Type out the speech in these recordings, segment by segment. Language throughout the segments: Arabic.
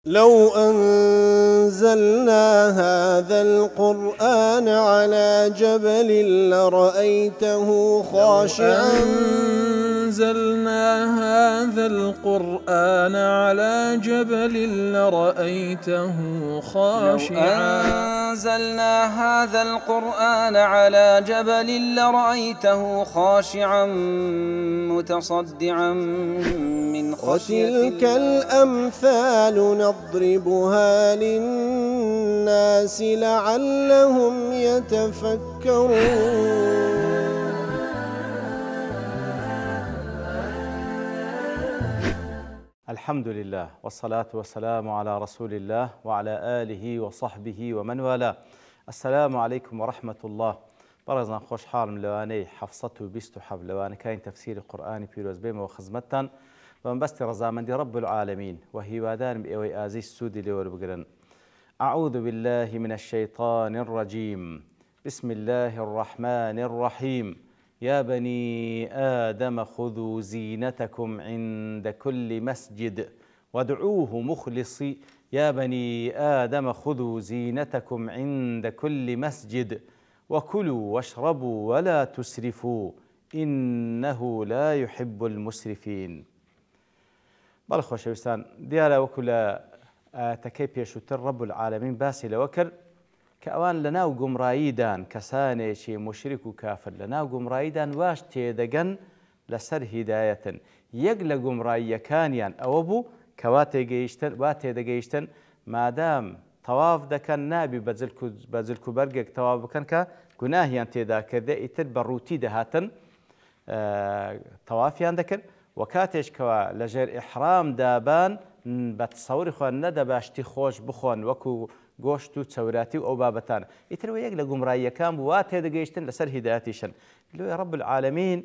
لو أنزلنا هذا القرآن على جبل لرأيته خاشعا أنزلنا هذا القرآن على جبل لرأيته خاشعا لو أنزلنا هذا القرآن على جبل لرأيته خاشعا متصدعا من خشية الله. وتلك الأمثال نضربها للناس لعلهم يتفكرون. الحمد لله والصلاة والسلام على رسول الله وعلى آله وصحبه ومن والاه. السلام عليكم ورحمة الله. برزنا خوش حالم لواني حفصته بيستو حب لواني كاين تفسير القرآن بيروز بيم وخزمتان ومن بست رزامندي رب العالمين وهي وادان بإوي آزي السودي لور بقرن. أعوذ بالله من الشيطان الرجيم. بسم الله الرحمن الرحيم. يا بني آدم خذوا زينتكم عند كل مسجد وادعوه مخلصي. يا بني آدم خذوا زينتكم عند كل مسجد وكلوا واشربوا ولا تسرفوا إنه لا يحب المسرفين. بالخوشوستان ديالا وكلا تكي بيشوتر رب العالمين باسي لوكر كأوان لناو قمرايدان كسانيشي مشرك وكافر لناو قمرايدان واش تيدقن لسر هداية يقل قمرايا كانيان أوبو كواتي قيشتن واتي دقيشتن مادام طواف دكن نابي بزلكو برقك طواف بكن كناهيان تيدا كذا يتر بروتي دهاتن طوافيان دكن وكاتش كوا لجر إحرام دابان بتصوري خوان ندا باشتي خوش بخوان وكو گۆشت و چەوراتی و ئەو بابەتانە ئیترەوە یەک لە گومڕاییەکان بوو وا تێدەگەیشتن لەسەر هیدایەتیشن لێ رب العالمین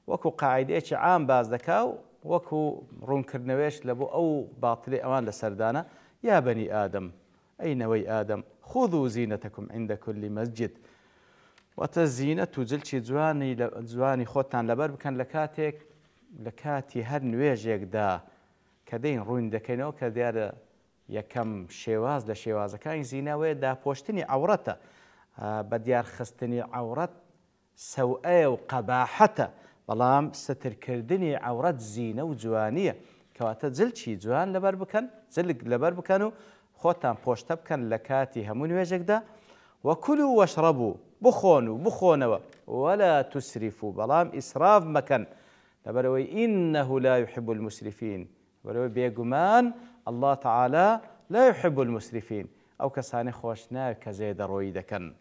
وەکو قاعیدەیەکی عام باز دەکا و وەکو ڕوونکردنەوەیش لە بۆ ئەو باتڵی ئەوان لەسەردانە یا بەنی ئادەم ئەی نەوەی ئادەم خذوا زینەتەکم عند كل مسجد واتە زینەت و جلچی جوانی خۆتان لەبەر بکەن لە کاتی هەر نوێژێکدا کە دەین ڕوون دەکەینەوە کە دیارە یەکەم شێواز لە شێوازەکانی زیناوەیە داپۆشتنی عەورەتە بە دیارخستنی عەورەت سەوئەیە و قەباحەتە بەڵام سترکردنی عەورەت زینە و جوانیە کەواتە جلچی جوان لەبەر بکەن جلک لەبەر بکەن و خۆتان پۆشتە بکەن لە کاتی هەموو نوێژێکدا وەکولوا وەشڕەبوو بخۆن و بخۆنەوە وەلا تسرفوا بەڵام ئیسراف مەکەن لەبەرەوەی ئینەه لا يحب المسرفين بەرەوەی بێگومان الله تعالى لا يحب المسرفين أو كساني خوشنا كزيد رويدكن.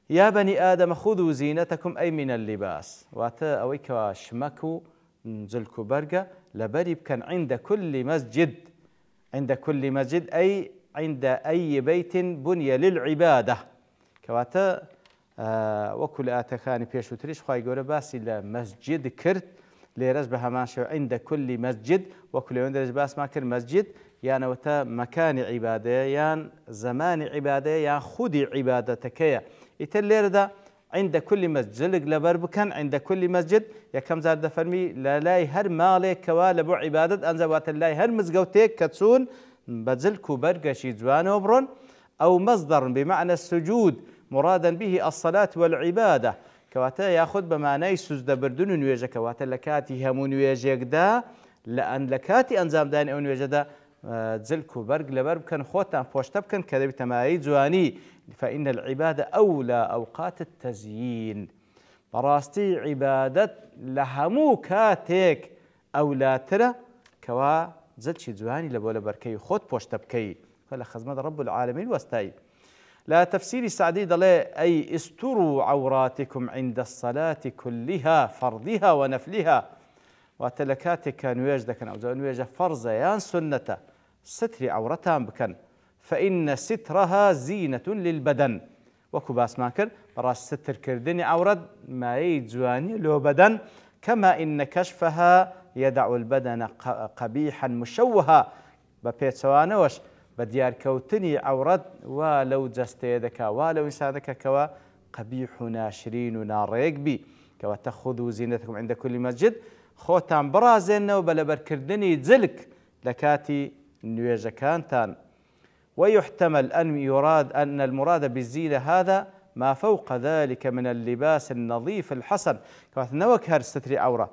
يا بني آدم خذوا زينتكم أي من اللباس واتا أويك شمكو نزلكو برقة لبري بكن عند كل مسجد أي عند أي بيت بني للعبادة كواتا وكل آتخاني بيشو تريش خواهي قولة باسي لمسجد كرت ليرز بهمان شو عند كل مسجد وكل يوم درج باس ما كل مسجد يعني وتا مكان عبادة يعني زمان عبادة يعني خودي عبادتك يا يتلير ده عند كل مسجد لبر بكن عند كل مسجد يا كم زاد فرمي لا هر مالك كوالب عبادة أنزوات الله هر مزجوتك كتسون بزلكو برجشي جوان وبرون أو مصدر بمعنى السجود مرادا به الصلاة والعبادة كواتا ياخذ بمعنى سجد بردون نويجه كواتا لكاتي همون نويجك دا لأن لكاتي أنزام داني أو نويجه دا زلكو برق لبرب كان خوتان بوشتب كان كذا بتمايز زواني فإن العبادة أولى أوقات التزيين براستي عبادة لهمو كاتيك أولى ترى كوا زلشي زواني لبولا بركي خوت بوشتب كي قال خزمة رب العالمين واستاي لا تفسير سعدي ضلي أي استروا عوراتكم عند الصلاة كلها فرضها ونفلها وتلكاتك نويج دكن أو نويج فرض يان سنة ستر عورتها بكن فإن سترها زينة للبدن وكباس ماكر براس ستر كردني عورت ما يجواني لو بدن كما إن كشفها يدع البدن قبيحا مشوها ببيت سوانوش بديار كوتني عورت ولو جستيدك ولو إنسانك كوا قبيح ناشرين وناريق بي كوا تأخذوا زينتكم عند كل مسجد خوتان برازن وبلبر كردني زلك لكاتي نوێژەکانتان ويحتمل أن المراد بالزينة هذا ما فوق ذلك من اللباس النظيف الحسن كواتە نەوەک هەر ستری عورە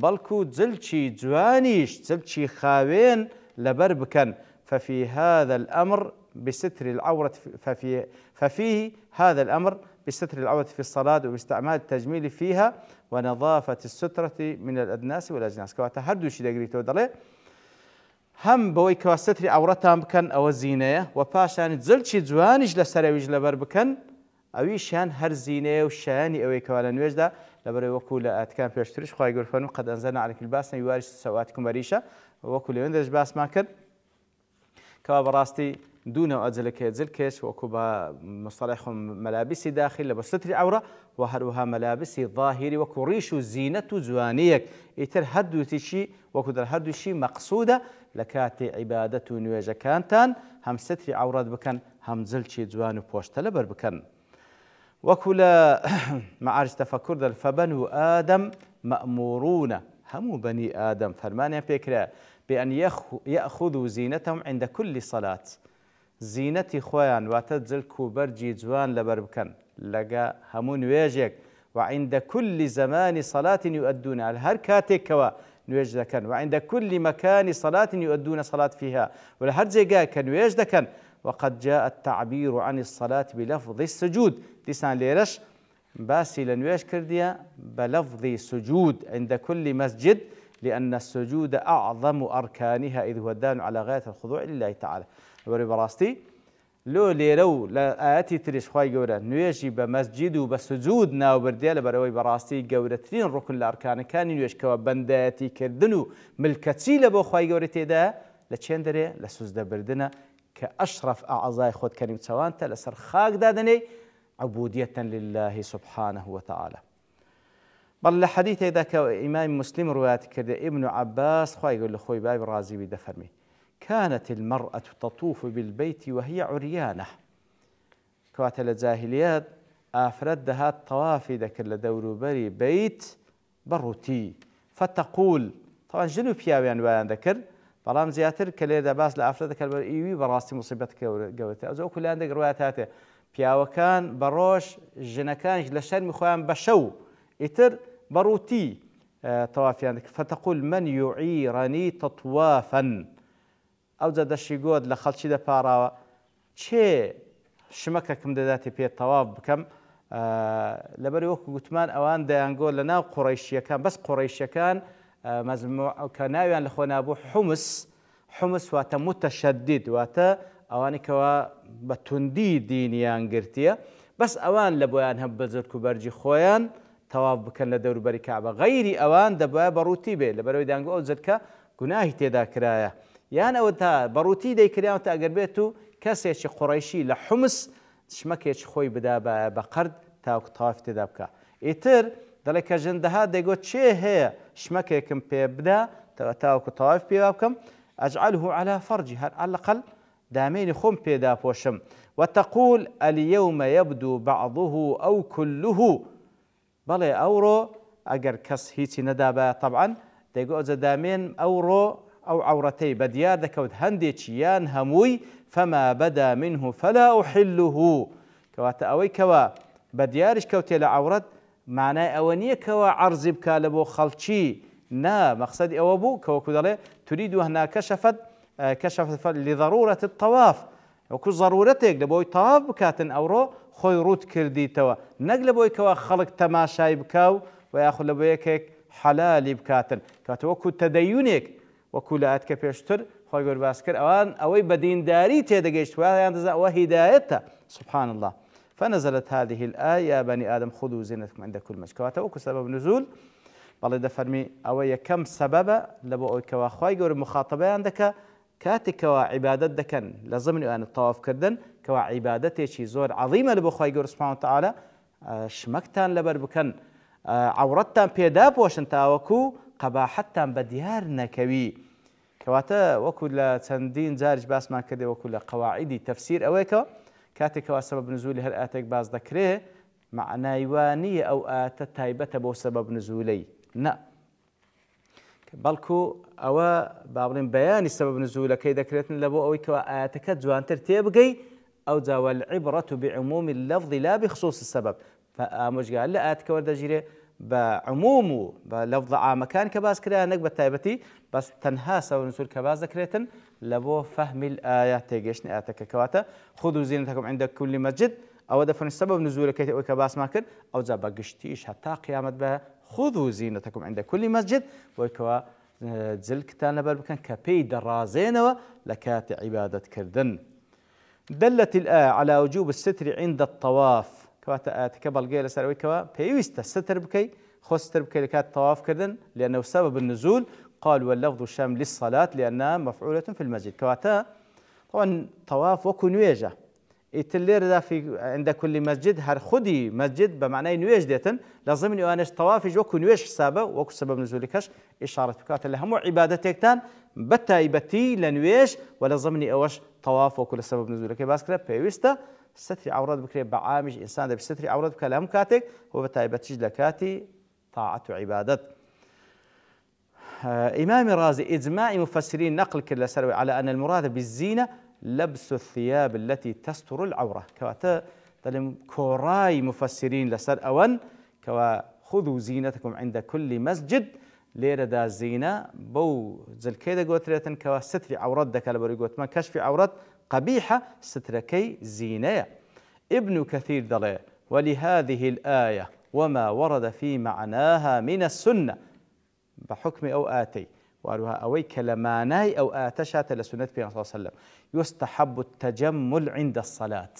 بەڵکو جلچی جوانیش جلچی خاوێن لەبەر بکەن ففي هذا الأمر بستر العورة ففيه هذا الأمر بستر العورة في الصلاة وباستعمال التجميل فيها ونظافة السترة من الأدناس والأجناس كواتە هەردووشی دەگریتەوە دەڵێ هەم بەوەی کەوا ستری عورەتان بکەن ئەوە زینەیە و پاشان جلچی جوانیش لەسەرەویش لەبەر بکەن ئەویشیان هەر زینەیە و شایانی ئەوەی کەوا لە نوێژدا لەبەرەوەی وەکو لە ئاەتەکان پێشتریش خوای گەورە فەرمووی قەد ئەنزەلنا عەلەیکم لیباسن یواری سەوآتیکم وەریشە وەکو لەوێندەش باسمان کرد کەوا بەڕاستی دوونەوە ئەجلەکەی جلکێش وەکو بە مصطلح مەلابسی داخل لە بە ستری عورە و هەروەها مەلابسی ظاهری وەکو ڕیش و زینەت و جوانیەک ئیتر هەردووتیشی وەکو دەر هەردووشی مەقسوودە لە کاتی عیبادەت و نوێژەکانتان هەم ستری عورەت بکەن هەم جلچی جوان و پۆشتە لەبەر بکەن وەکو لە معارج تەفەکوور دەڵێ فەبەنو ئادەم مەئموڕونە هەموو بەنی ئادەم فەرمانیان پێکرا بأن يأخذوا زينتهم عند كل صلاة زينتي خوان واتجلك برجي جوان لبربكن لقى همون ويجيك وعند كل زمان صلاة يؤدون على هر كاتك كوا نويج ذكن وعند كل مكان صلاة يؤدون صلاة فيها ولا هر زيقا كان نويج ذكن وقد جاء التعبير عن الصلاة بلفظ السجود تسان ليرش باسي لنويج كرديا بلفظ سجود عند كل مسجد لأن السجود أعظم أركانها إذ هو الدال على غاية الخضوع لله تعالى وري براستي لو ليرو لا آتي تريش خواي جورا نويجي بمسجد وبسجود ناو برديال بروي براستي جورتين ركن الأركان كان نويج كوا بنداتي كردنو ملكتي لبو خواي جورا تيدا لتشندري لسوزدا بردنا كأشرف أعضاء خود كريم سوانتا لسر خاق دادني عبودية لله سبحانه وتعالى بل لحديث ذاك إمام مسلم رواية كرد ابن عباس خواهي يقول لخوي باي برازي بدفرمي كانت المرأة تطوف بالبيت وهي عريانة كوات الجاهليات أفردها الطواف ذاك لدور بري بيت بروتي فتقول طبعا جنوب ياويان ويان ذكر بلام زياتر كليدا باس لأفردك الإيوي براسي مصيبتك قوتي أزو كل عندك روايات بياوكان بروش جنكان لشرم خوان بشو إتر بروتي طواف عندك فتقول من يعيرني تطوافا أو زاد الشيقود لخلشي دا بارا چه شمككم داداتي بيه طواف بكم لبري وكو قتمان أوان دا ينقول لنا قريشيا كان بس قريشيا كان مزموع كناويان لخونا أبو حمص واتا متشدد واتا أواني كوا بتندي دينيان قرتيا بس أوان لبويان هبزركو برجي خويان تواف بكن لدور بري كعبة غيري أوان دبا بروتي به لبروي دانقو أو زدكا قناهي تيدا كرايا يعني أو تا بروتي دي كرايا وتا أقربيتو كاسيش قريشي لحمص شمكيش خوي بدا بقرد تاوك طواف تيدا بكا إتر دلك جندها ديقو تشي هي شمكيكم بيبدا تاوك طواف بيبابكم أجعله على فرجها على الأقل دامين خم بيدا بوشم وتقول اليوم يبدو بعضه أو كله بەڵێ ئەوڕۆ ئەگەر کەس هیچی نەدابە طبعاً دەیگۆ ئەوجە دامێن ئەوڕۆ ئەو عەورەتەی بەدیار دەکەوت هەندێکی یان هەمووی فما بدا منه فلا أحله کەواتە ئەوەی کەوا بەدیاریش کەوتێ لە عەورەت معنای ئەوە نییە کەوا عەرزی بکا لە بۆ خەڵکی نا مەقسەدی ئەوە بوو کە وەکو دەڵێ تريد هنا كشفت لضرورة الطواف وەکو ضرورەتێک لە بۆی تەواف بکاتن ئەوڕۆ خۆی ڕوت کردیتەوە نەک لە بۆی کەوا خەڵک تەماشای بکاو و یاخود لە بۆ یەکێک حەلالی بکاتن کاتە وەکو تەدەیونێک وەکو لە ئاەتکە پێشتر خۆی گەورە باس کرد ئەوان ئەوەی بە دینداری تێدەگەیشت وایان دەزان ئەوە هیدایەتە سبحان الله فنزلت هذه الآية يا بني آدم خذوا زينتكم عند كل مسجد كواتا وكو سبب نزول بەڵێ دەفەرمی ئەوە یەکەم سەبەبە لە بۆ ئەوەی کەوا خوای گەورە مخاتەبەیان دەکا کاتێکەوە عیبادەت دەکەن لە زەمنی ئەوانە تەوافکردن کەوا عیبادەتێکی زۆر عەظیمە لە بۆ خوای گەورە سوبحانەهو وتەعالە شمەکتان لەبەر بکەن عەورەتتان پێدا پۆشن تاوەکو قەباحەتتان بەدیار نەکەوی کەواتە وەکو لە چەندین جاریش باسمان کردێ وەکو لە قەواعیدی تەفسیر ئەوەیەکە کاتێکەوە سەبەب نزولی هەر ئاتێک باز دەکرێ معنای وانیە ئەو ئاتە تایبەتە بۆ سەبەب نزولەی نا بەڵکو ئەوە با بڵێن بەیانی سەبەب نزولەکەی دەکرێتن لە بۆ ئەوەی کەوا ئاەتەکە جوانتر تێبگەی ئەو جاوە العبرة بعموم اللفظ لا بخصوص السبب ئامۆژگار لە ئاەتەکە وەردەگیرێ بە عموم و بە لەفظ عامەکان کە باس کرا نەک بە تایبەتی بەس تەنها سەبەب نزول کە باس دەکرێتن لە بۆ فەهمی الآية تێگەشتنی ئاەتەکە کەواتە خذوا زينتكم عند كل مسجد ئەوە دەفەرمی سەبەب نزولەکەی ئەوەی کە باسمان کرد ئەو جا بە گشتیش هەتا قیامەت بە خذوا زينتكم عند كل مسجد بۆی کەوا جلکتان لەبەر بکەن کە پێی دەڕازێنەوە لە کاتی عیبادەتکردن. دلت الآية على وجوب الستر عند الطواف كواتە ئاەتەکە بەڵگەیە لەسەر ئەوەی کەوا پێویستە ستر بکەی خۆ ستر بکەی لە کات تەواف کردن لأنه سبب النزول قال واللفظ شامل للصلاة لأنها مفعولة في المسجد كواتە طبعا طواف وەکو نوێژە ئیتر لێرەدا عند كل مسجد هەر خودی مسجد بە معنای نوێژ دێتن لە ضمنی ئەوانەش تەوافیش وەکو نوێژ حسابە وەکو سبب نزولەکەش ئیشارەت بکاتە لە هەموو عیبادەتێکتان بە تایبەتی لە نوێژ و لە ضمنی ئەوەش تەواف وەکو لە سبب نزولەکەی باس کرا پێویستە ستری عورەت بکرێت بە عامیش ئینسان دەبێت ستری عورەت بکات لە هەموو کاتێک و بە تایبەتیش لە کاتی طاعەت و عیبادەت. إمام رازي إجماع مفسرين نقل كل سروي على أن المراد بالزينة لبس الثياب التي تستر العورة كواتا دلم كوراي مفسرين لسر أون كوا خذوا زينتكم عند كل مسجد ليردا زينة بو زل كيدا قوتريتن كوا ستر عورات دك لبري قوت ما كشف عورات قبيحة ستركي زينة. ابن كثير دلي ولهذه الآية وما ورد في معناها من السنة بحكم أو آتي وأروها أوي كلماناي أو آتشات لسنة في صلى الله عليه وسلم يستحب التجمل عند الصلاة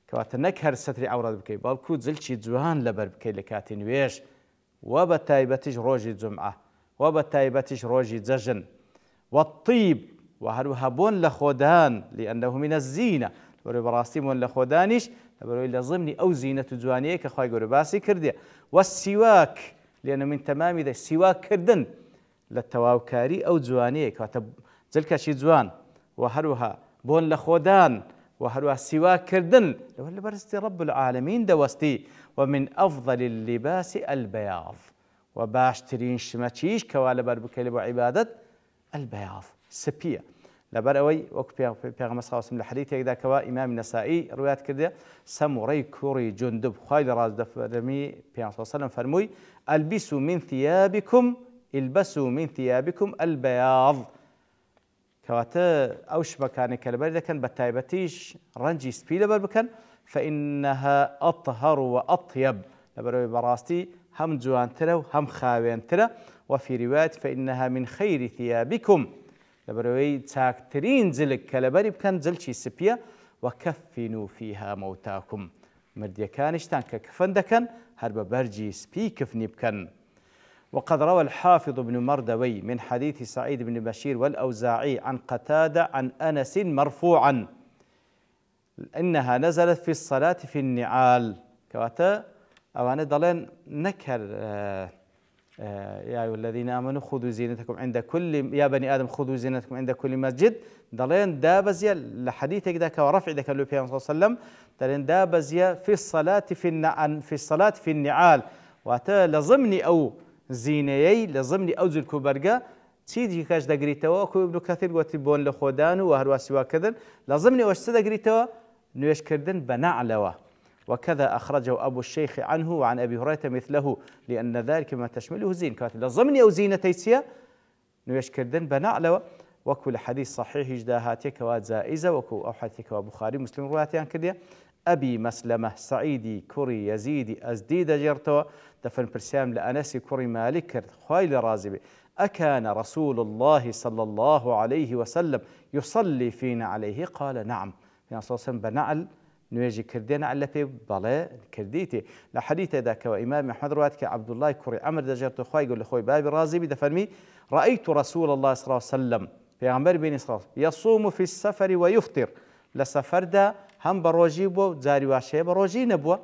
كوات نكهر ستر عورات بكي بالكود زلشي جوان لبر بكي لكاتين ويش وبتايبتش روجي جمعة وبتايبتش روجي زجن والطيب وهروها بون لخودان لأنه من الزينة براستي بون لخودانيش إلى ضمن أو زينة جوانية كخواي قرباسي كردية والسواك لأنه من تمام ذا السواك كردن للتواوكاري أو جوانية كاتب زلك شي جوان وهروها بون لخودان وهروها سواك كردن لو اللي برستي رب العالمين دوستي ومن أفضل اللباس البياض وباشترين شماتيش كوالبر بكلب عبادة البياض سبية لبروي وكبيغ صلى الله عليه وسلم الحديث يقدا كوا إمام النسائي روايات كده سموري كوري جندب خايل راز دفرمي صلى الله عليه وسلم فرموي البسوا من ثيابكم البياض كواتا أوش بكاني كالبرد كان بتايبتيش رنجي سبيل بربكن فإنها أطهر وأطيب لبروي براستي هم جوان ترى وهم خاوين ترى وفي رواية فإنها من خير ثيابكم لبروي تاكترين زلك كالبرد بكن زلشي سبيا وكفنوا فيها موتاكم مرديا كانشتان ككفن دكن هرب برجي سبي كفني بكن. وقد روى الحافظ بن مردوي من حديث سعيد بن بشير والأوزاعي عن قتادة عن أنس مرفوعا إنها نزلت في الصلاة في النعال كواتا أوانا ضلين نكر يا أيها الذين آمنوا خذوا زينتكم عند كل يا بني آدم خذوا زينتكم عند كل مسجد ضلين دابزيا لحديثك ذاك ورفع ذاك اللي فيه صلى الله عليه وسلم ضلين دابزيا في الصلاة في النعال واتا لضمني أو زينيي لضمني أو زل كوبرجا تيجي كاش دقريتوا أكو ابن كثير وتبون لخودان وهروا سوا كذا لضمني وش تدقريتوا نيش كردن بنعلوا وكذا أخرجه أبو الشيخ عنه وعن أبي هريرة مثله لأن ذلك ما تشمله زين كانت لضمني أو زينة تيسيا نيش كردن بنعلوا وكل حديث صحيح جداهاتك وزائزة وكو أو حديثك وبخاري مسلم رواتيان كذا أبي مسلمة سعيدي كوري يزيدي أزديد جرتوا دفن برسام لأنس كوري مالك خايل رازبي أكان رسول الله صلى الله عليه وسلم يصلي فينا عليه قال نعم في صلى الله عليه وسلم بنعل نواجي كردينا على في بلا كرديتي لحديث ذاك وإمام أحمد رواتك عبد الله كوري عمر دجرتو خاي يقول لخوي بابي رازبي دفنمي رأيت رسول الله صلى الله عليه وسلم في عمر بن إسرائيل يصوم في السفر ويفطر لسفر دا هم بروجي بو زاري واشي بروجي نبوه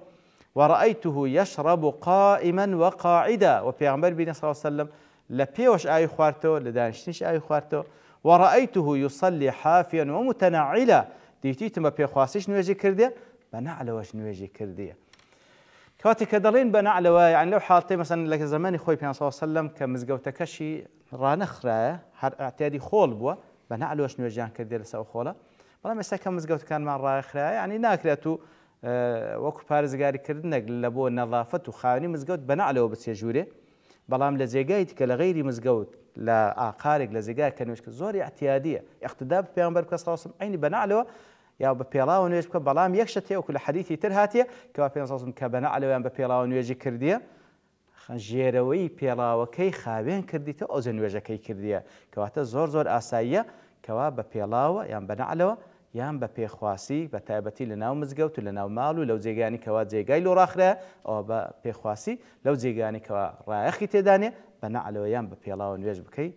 ورأيته يشرب قائما وقاعدا وبيغمبر بن صلى الله عليه وسلم لبيوش آي خوارتو لدانشنش آي خوارتو ورأيته يصلي حافيا ومتنعلا ديتيت ما بيخواسيش نواجي كردية بنعلى واش نواجي كردية كواتي كدلين بنعلى يعني لو حالتي مثلا لك زماني خوي بيان صلى الله عليه وسلم كمزقوتكشي ڕانەخرایە هەر ئاعتیادی خۆڵ بووە بە نەعلۆش نوێژیان کردێ لەسەر خۆڵە بەڵام ئێستا کە مزگەوتەکانمان ڕاخرایە ینی ناکرێت و وەکو پارێزگاریکردنێک لە بۆ نەظافەت و خاوەنی مزگەوت بە نەعلەوە بچێ ژوورێ بەڵام لە جێگای کە لە غەیری مزگەوت لە ئاقارێک لە جێگای کە نوێژ زۆری احتیادیە اقتدا بە پێغەمبەر بکە سڵاو عەلەیهی عینی بە نەعلەوە یا بە پێڵاوە نوێژ بکە بەڵام یەک شت هەیە وەکو لە حەدیثی تر هاتیە کەوا پێغەمبەر سڵاو کە بە نەعلەوەیان بە پێڵاوە نوێژی کردیە ژێرەوەی پێڵاوەکەی خاوێن کردیتە ئەو جە نوێژەکەی کردیە کەواتە زۆر ئاساییە کەوا بە پێڵاوە یان بە نەعلەوە یان بە پێخواسی بە تایبەتی لە ناو مزگەوت و لە ناو ماڵ و لەو جێگانی کەوا جێگای لۆ ڕاخرایە ئەوە بە پێخواسی لەو جێگانی کەوا ڕایەخی تێدانێ بە نەعلەوە یان بە پێڵاوە نوێژ بکەی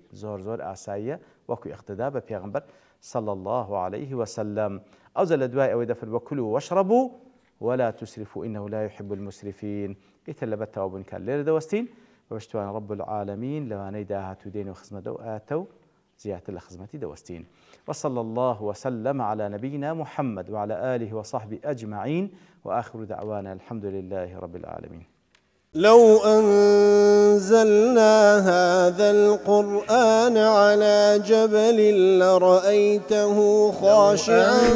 زۆر ئاساییە وەکو اقتدا بە پێغەمبەر صلى الله عليه وسلم أوزل الدواء أو دفر وكلوا واشربوا ولا تسرفوا إنه لا يحب المسرفين يتلبت توابن كان لير دوستين وبشتوان رب العالمين لو نيداها تدين وخزمة دو آتوا زيادة الخزمة دوستين وصلى الله وسلم على نبينا محمد وعلى آله وصحبه أجمعين وآخر دعوانا الحمد لله رب العالمين لو أنزلنا هذا القرآن على جبل لرأيته خاشعا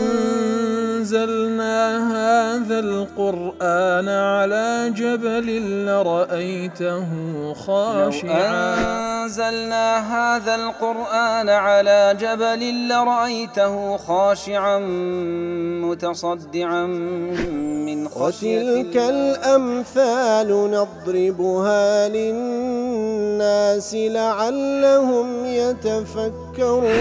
أنزلنا هذا القرآن على جبل لرأيته خاشعا أنزلنا هذا القرآن على جبل لرأيته خاشعا متصدعا من خشية وتلك الأمثال نضربها للناس لعلهم يتفكرون